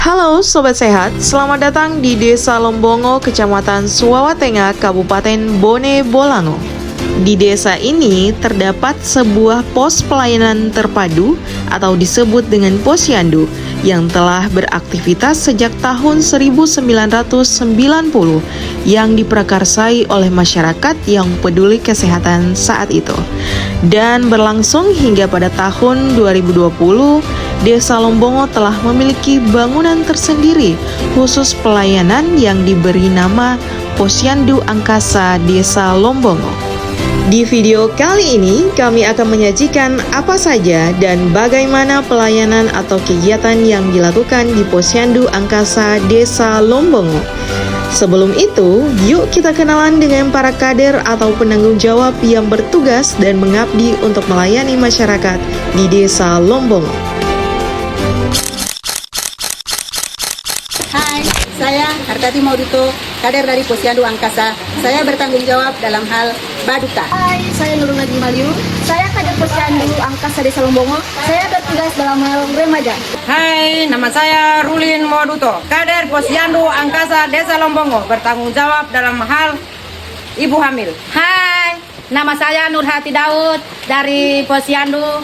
Halo Sobat Sehat, selamat datang di Desa Lombongo, Kecamatan Suwawa Tengah, Kabupaten Bone Bolango. Di desa ini terdapat sebuah pos pelayanan terpadu atau disebut dengan Posyandu yang telah beraktivitas sejak tahun 1990 yang diprakarsai oleh masyarakat yang peduli kesehatan saat itu. Dan berlangsung hingga pada tahun 2020, Desa Lombongo telah memiliki bangunan tersendiri khusus pelayanan yang diberi nama Posyandu Angkasa Desa Lombongo. Di video kali ini, kami akan menyajikan apa saja dan bagaimana pelayanan atau kegiatan yang dilakukan di Posyandu Angkasa Desa Lombongo. Sebelum itu, yuk kita kenalan dengan para kader atau penanggung jawab yang bertugas dan mengabdi untuk melayani masyarakat di Desa Lombongo. Hai, saya Hartati Maudito, kader dari Posyandu Angkasa. Saya bertanggung jawab dalam hal Baduta. Hai, saya Nurul Najmi Maliun. Saya kader Posyandu Angkasa Desa Lombongo. Saya bertugas dalam hal remaja. Hai, nama saya Rulin Moduto, kader Posyandu Angkasa Desa Lombongo, bertanggung jawab dalam hal ibu hamil. Hai, nama saya Nurhati Daud dari Posyandu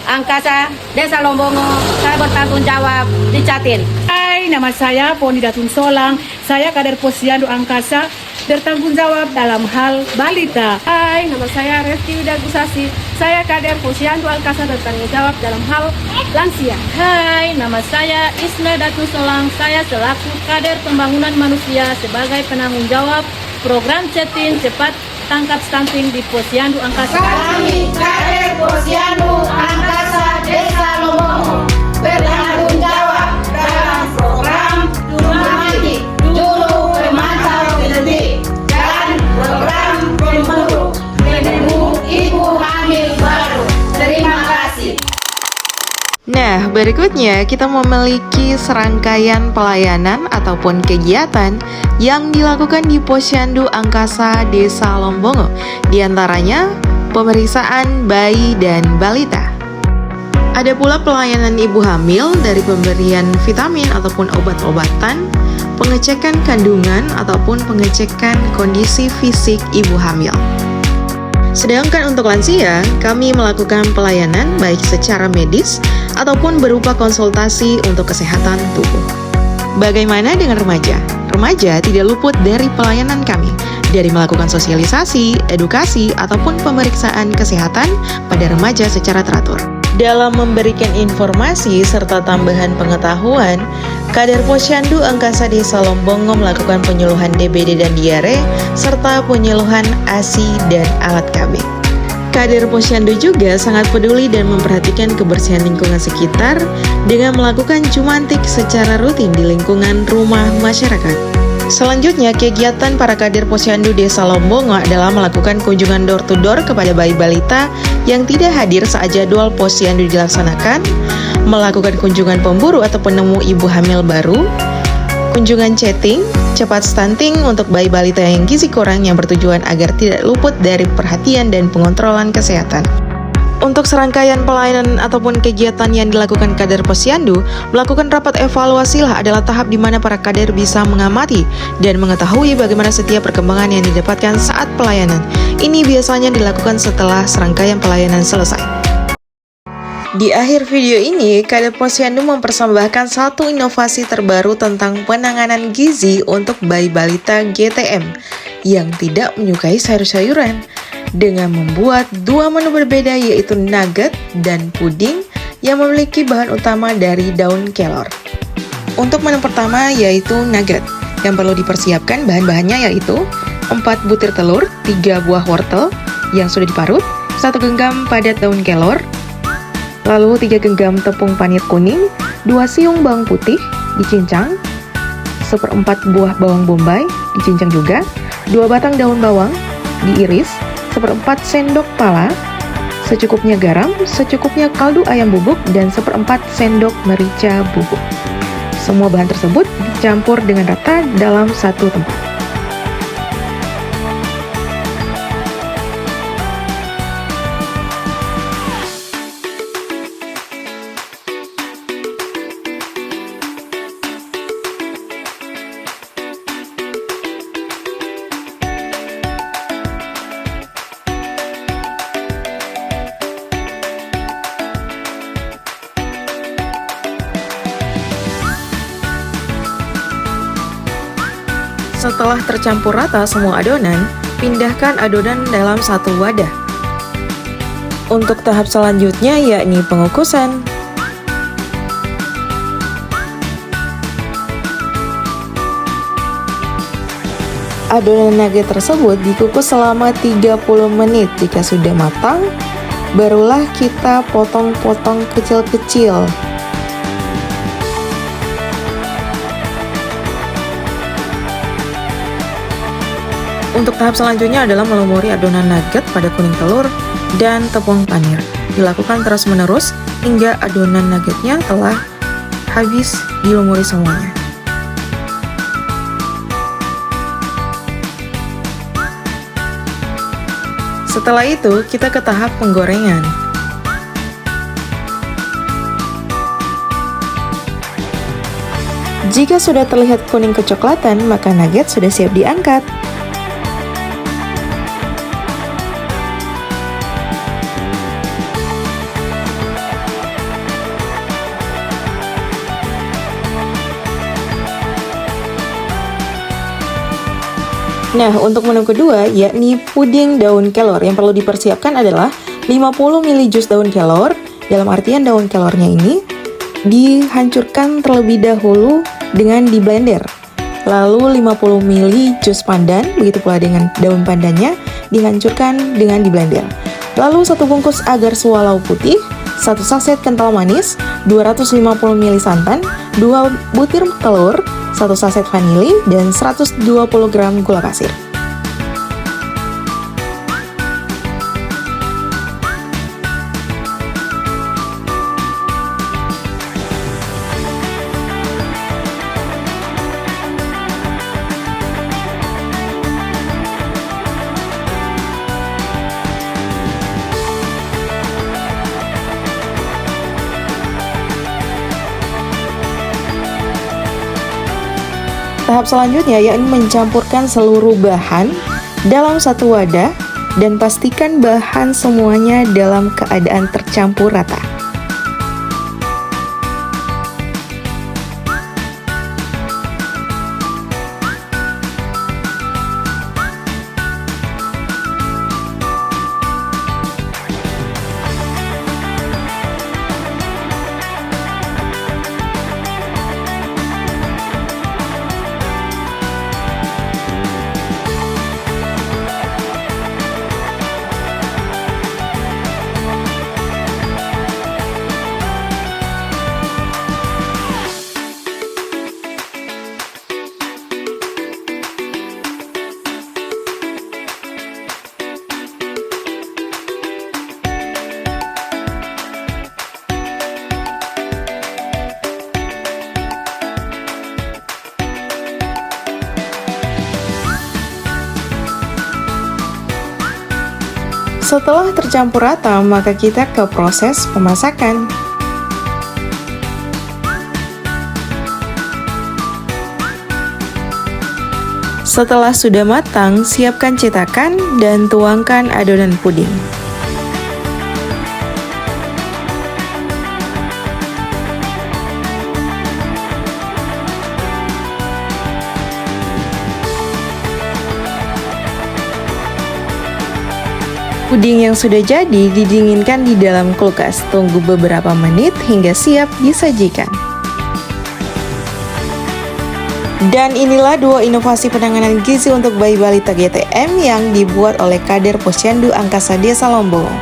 Angkasa Desa Lombongo. Saya bertanggung jawab di Jatin. Hai, nama saya Poni Datun Solang. Saya kader Posyandu Angkasa, bertanggung jawab dalam hal balita. Hai, nama saya Reski Widagusasi. Saya kader Posyandu Angkasa bertanggung jawab dalam hal lansia. Hai, nama saya Isna Datu Solang. Saya selaku kader pembangunan manusia sebagai penanggung jawab program Cetin Cepat Tangkap Stunting di Posyandu Angkasa. Kami kader Posyandu Angkasa Desa Lombongo bertanggung jawab dalam program Rumah Mati Juru Pemantau Genetik dan program Pemburu Penemu Ibu Hamil Baru. Terima kasih. Nah, berikutnya kita memiliki serangkaian pelayanan ataupun kegiatan yang dilakukan di Posyandu Angkasa Desa Lombongo. Di antaranya, pemeriksaan bayi dan balita. Ada pula pelayanan ibu hamil dari pemberian vitamin ataupun obat-obatan, pengecekan kandungan ataupun pengecekan kondisi fisik ibu hamil. Sedangkan untuk lansia, kami melakukan pelayanan baik secara medis ataupun berupa konsultasi untuk kesehatan tubuh. Bagaimana dengan remaja? Remaja tidak luput dari pelayanan kami, dari melakukan sosialisasi, edukasi, ataupun pemeriksaan kesehatan pada remaja secara teratur. Dalam memberikan informasi serta tambahan pengetahuan, kader Posyandu Angkasa Desa Lombongo melakukan penyuluhan DBD dan diare, serta penyuluhan ASI dan alat KB. Kader Posyandu juga sangat peduli dan memperhatikan kebersihan lingkungan sekitar dengan melakukan jumantik secara rutin di lingkungan rumah masyarakat. Selanjutnya, kegiatan para kader Posyandu Desa Lombongo adalah melakukan kunjungan door-to-door kepada bayi balita yang tidak hadir saat jadwal Posyandu dilaksanakan, melakukan kunjungan pemburu atau penemu ibu hamil baru, kunjungan chatting, cepat stunting untuk bayi balita yang gizi kurang yang bertujuan agar tidak luput dari perhatian dan pengontrolan kesehatan. Untuk serangkaian pelayanan ataupun kegiatan yang dilakukan kader Posyandu, melakukan rapat evaluasi adalah tahap di mana para kader bisa mengamati dan mengetahui bagaimana setiap perkembangan yang didapatkan saat pelayanan. Ini biasanya dilakukan setelah serangkaian pelayanan selesai. Di akhir video ini, kader Posyandu mempersembahkan satu inovasi terbaru tentang penanganan gizi untuk bayi balita GTM yang tidak menyukai sayur-sayuran, dengan membuat dua menu berbeda yaitu nugget dan puding yang memiliki bahan utama dari daun kelor. Untuk menu pertama yaitu nugget, yang perlu dipersiapkan bahan-bahannya yaitu 4 butir telur, 3 buah wortel yang sudah diparut, 1 genggam padat daun kelor, lalu 3 genggam tepung panir kuning, 2 siung bawang putih dicincang, 1/4 buah bawang bombay dicincang juga, 2 batang daun bawang diiris, 1/4 sendok pala, secukupnya garam, secukupnya kaldu ayam bubuk, dan 1/4 sendok merica bubuk. Semua bahan tersebut dicampur dengan rata dalam satu tempat. Setelah tercampur rata semua adonan, pindahkan adonan dalam satu wadah. Untuk tahap selanjutnya yakni pengukusan. Adonan nugget tersebut dikukus selama 30 menit. Jika sudah matang, barulah kita potong-potong kecil-kecil. Untuk tahap selanjutnya adalah melumuri adonan nugget pada kuning telur dan tepung panir. Dilakukan terus-menerus hingga adonan nuggetnya telah habis dilumuri semuanya. Setelah itu, kita ke tahap penggorengan. Jika sudah terlihat kuning kecoklatan, maka nugget sudah siap diangkat. Nah, untuk menu kedua yakni puding daun kelor. Yang perlu dipersiapkan adalah 50 ml jus daun kelor. Dalam artian daun kelornya ini dihancurkan terlebih dahulu dengan di blender. Lalu 50 ml jus pandan, begitu pula dengan daun pandannya dihancurkan dengan di blender. Lalu 1 bungkus agar swallow putih, 1 saset kental manis, 250 ml santan, 2 butir telur, 1 saset vanili, dan 120 gram gula pasir. Tahap selanjutnya yakni mencampurkan seluruh bahan dalam satu wadah dan pastikan bahan semuanya dalam keadaan tercampur rata. Setelah tercampur rata, maka kita ke proses pemasakan. Setelah sudah matang, siapkan cetakan dan tuangkan adonan puding. Puding yang sudah jadi didinginkan di dalam kulkas. Tunggu beberapa menit hingga siap disajikan. Dan inilah 2 inovasi penanganan gizi untuk bayi balita GTM yang dibuat oleh Kader Posyandu Angkasa Desa Lombongo.